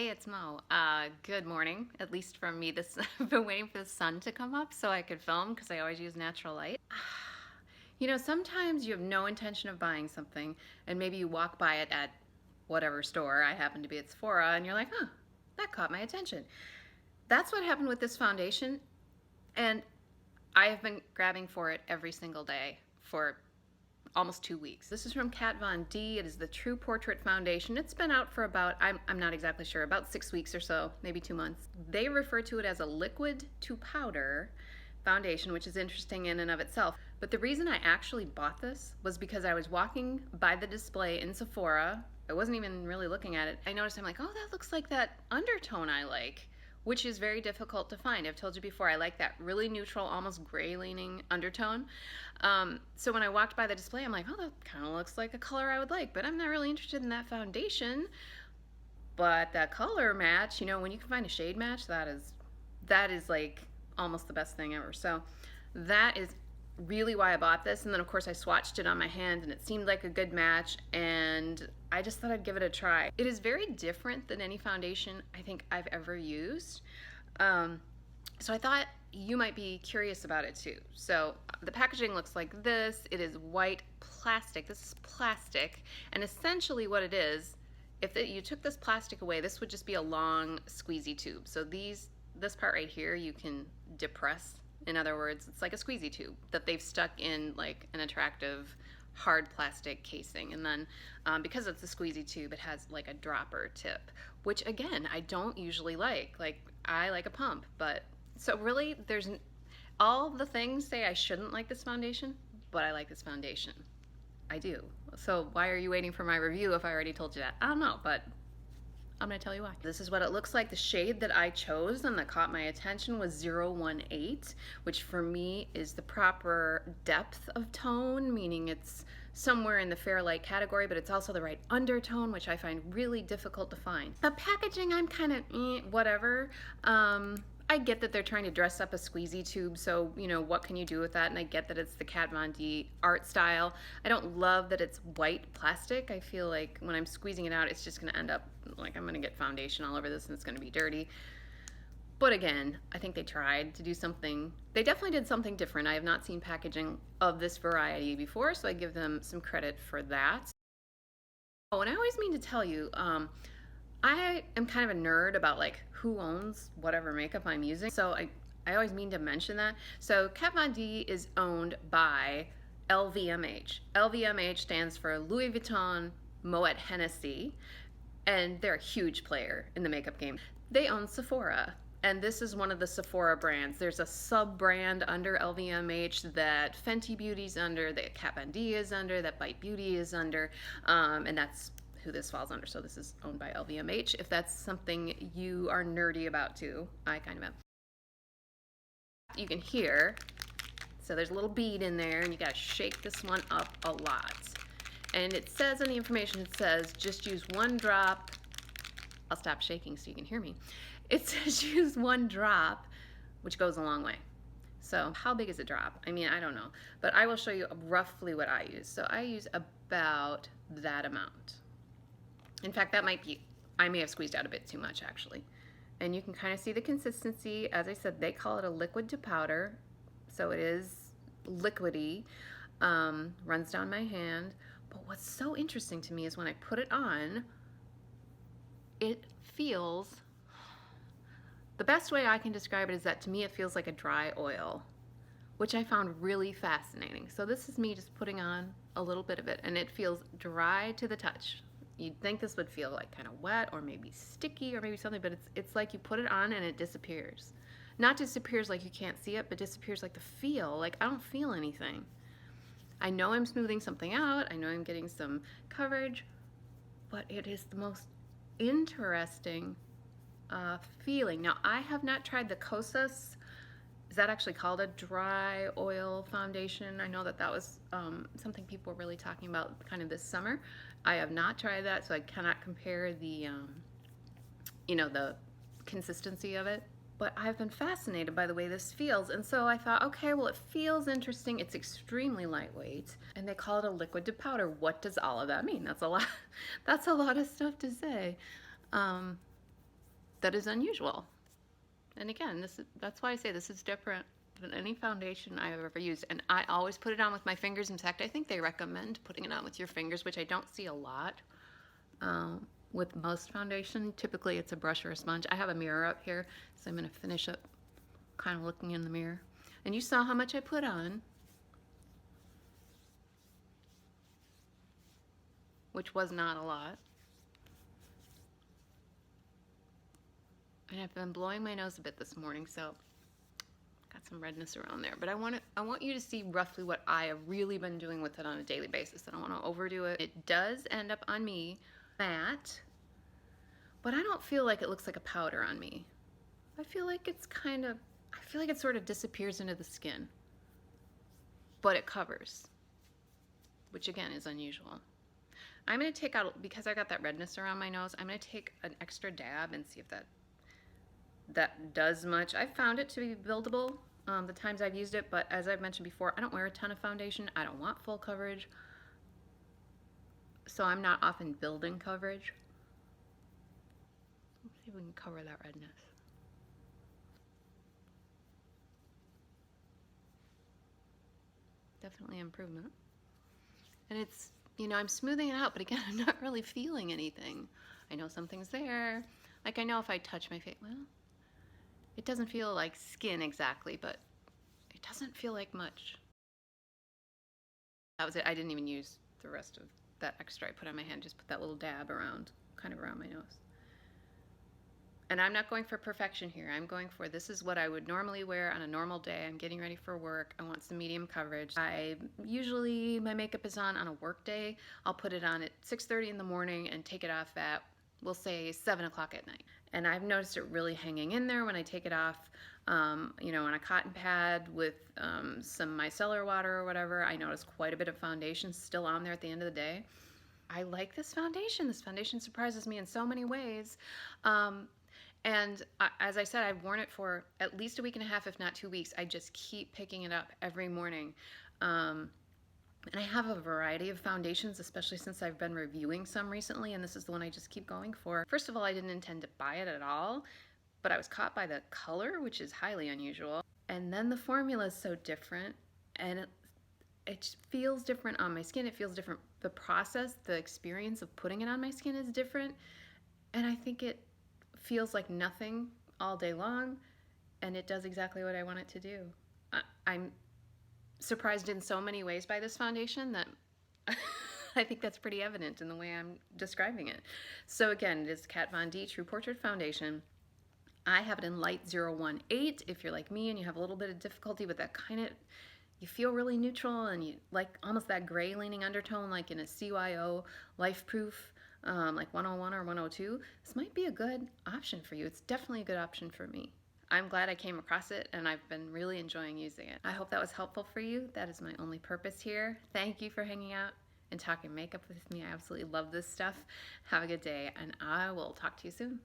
Hey, it's Mo. Good morning, at least from me. I've been waiting for the sun to come up so I could film because I always use natural light. You know, sometimes you have no intention of buying something and maybe you walk by it at whatever store. I happen to be at Sephora and you're like, huh, that caught my attention. That's what happened with this foundation, and I have been grabbing for it every single day for almost 2 weeks. This is from Kat Von D. It is the True Portrait Foundation. It's been out for about, I'm not exactly sure, about 6 weeks or so, maybe 2 months. They refer to it as a liquid to powder foundation, which is interesting in and of itself. But the reason I actually bought this was because I was walking by the display in Sephora. I wasn't even really looking at it. I noticed, I'm like, oh, that looks like that undertone I like, which is very difficult to find. I've told you before, I like that really neutral, almost gray leaning undertone. So when I walked by the display, I'm like, oh, that kind of looks like a color I would like, but I'm not really interested in that foundation. But that color match, you know, when you can find a shade match, that is like almost the best thing ever. So that is really why I bought this. And then of course I swatched it on my hand and it seemed like a good match, and I just thought I'd give it a try. It is very different than any foundation I think I've ever used. So I thought you might be curious about it too. So the packaging looks like this. It is white plastic. This is plastic, and essentially what it is, if you took this plastic away, this would just be a long squeezy tube. So this part right here you can depress. In other words, it's like a squeezy tube that they've stuck in like an attractive hard plastic casing, and then because it's a squeezy tube, it has like a dropper tip, which again I don't usually like. I like a pump, but so really there's all the things say I shouldn't like this foundation, but I like this foundation. I do. So why are you waiting for my review if I already told you that? I don't know, but I'm gonna tell you why. This is what it looks like. The shade that I chose and that caught my attention was 018, which for me is the proper depth of tone, meaning it's somewhere in the fair light category, but it's also the right undertone, which I find really difficult to find. The packaging, I'm kind of whatever. I get that they're trying to dress up a squeezy tube, so you know, what can you do with that? And I get that it's the Kat Von D art style. I don't love that it's white plastic. I feel like when I'm squeezing it out, it's just gonna end up like I'm gonna get foundation all over this and it's gonna be dirty. But again, I think they tried to do something. They definitely did something different. I have not seen packaging of this variety before, so I give them some credit for that. Oh, and I always mean to tell you, I am kind of a nerd about like who owns whatever makeup I'm using. So I always mean to mention that. So Kat Von D is owned by LVMH. LVMH stands for Louis Vuitton Moet Hennessy, and they're a huge player in the makeup game. They own Sephora, and this is one of the Sephora brands. There's a sub-brand under LVMH that Fenty Beauty's under, that Kat Von D is under, that Bite Beauty is under, and that's who this falls under. So this is owned by LVMH. If that's something you are nerdy about too, I kind of am. You can hear, so there's a little bead in there, and you gotta shake this one up a lot. And it says in the information, it says just use 1 drop. I'll stop shaking so you can hear me. It says use 1 drop, which goes a long way. So how big is a drop? I mean, I don't know, but I will show you roughly what I use. So I use about that amount. In fact, that might be, I may have squeezed out a bit too much actually. And you can kind of see the consistency. As I said, they call it a liquid to powder. So it is liquidy, runs down my hand. But what's so interesting to me is when I put it on, it feels, the best way I can describe it is that to me it feels like a dry oil, which I found really fascinating. So this is me just putting on a little bit of it, and it feels dry to the touch. You'd think this would feel like kind of wet or maybe sticky or maybe something, but it's like you put it on and it disappears. Not disappears like you can't see it, but disappears like the feel, like I don't feel anything. I know I'm smoothing something out, I know I'm getting some coverage, but it is the most interesting feeling. Now, I have not tried the Kosas. Is that actually called a dry oil foundation? I know that that was something people were really talking about kind of this summer. I have not tried that, so I cannot compare the, you know, the consistency of it. But I've been fascinated by the way this feels, and so I thought, okay, well, it feels interesting. It's extremely lightweight, and they call it a liquid to powder. What does all of that mean? That's a lot. That's a lot of stuff to say. that is unusual. And again, that's why I say this is different than any foundation I've ever used. And I always put it on with my fingers. In fact, I think they recommend putting it on with your fingers, which I don't see a lot with most foundation. Typically, it's a brush or a sponge. I have a mirror up here, so I'm going to finish up kind of looking in the mirror. And you saw how much I put on, which was not a lot. And I've been blowing my nose a bit this morning, so got some redness around there. But I want you to see roughly what I have really been doing with it on a daily basis. I don't want to overdo it. It does end up on me matte, but I don't feel like it looks like a powder on me. I feel like it sort of disappears into the skin, but it covers, which again is unusual. I'm going to take out, because I got that redness around my nose, I'm going to take an extra dab and see if that does much. I found it to be buildable the times I've used it, but as I've mentioned before, I don't wear a ton of foundation. I don't want full coverage, so I'm not often building coverage. Let's see if we can cover that redness. Definitely improvement. And it's, I'm smoothing it out, but again, I'm not really feeling anything. I know something's there. Like, I know if I touch my face, well, it doesn't feel like skin exactly, but it doesn't feel like much. That was it. I didn't even use the rest of that extra I put on my hand. Just put that little dab around, kind of around my nose. And I'm not going for perfection here. I'm going for, this is what I would normally wear on a normal day. I'm getting ready for work. I want some medium coverage. My makeup is on a work day. I'll put it on at 6:30 in the morning and take it off at, we'll say, 7 o'clock at night. And I've noticed it really hanging in there when I take it off, on a cotton pad with some micellar water or whatever. I notice quite a bit of foundation still on there at the end of the day. I like this foundation. This foundation surprises me in so many ways. And as I said, I've worn it for at least a week and a half, if not 2 weeks. I just keep picking it up every morning. And I have a variety of foundations, especially since I've been reviewing some recently, and this is the one I just keep going for. First of all, I didn't intend to buy it at all, but I was caught by the color, which is highly unusual. And then the formula is so different, and it feels different on my skin. It feels different. The process, the experience of putting it on my skin is different, and I think it feels like nothing all day long, and it does exactly what I want it to do. I'm surprised in so many ways by this foundation that I think that's pretty evident in the way I'm describing it. So again, it is Kat Von D True Portrait Foundation. I have it in light 018. If you're like me and you have a little bit of difficulty with that kind of, you feel really neutral and you like almost that gray leaning undertone, like in a CYO Life Proof, like 101 or 102, this might be a good option for you. It's definitely a good option for me. I'm glad I came across it, and I've been really enjoying using it. I hope that was helpful for you. That is my only purpose here. Thank you for hanging out and talking makeup with me. I absolutely love this stuff. Have a good day, and I will talk to you soon.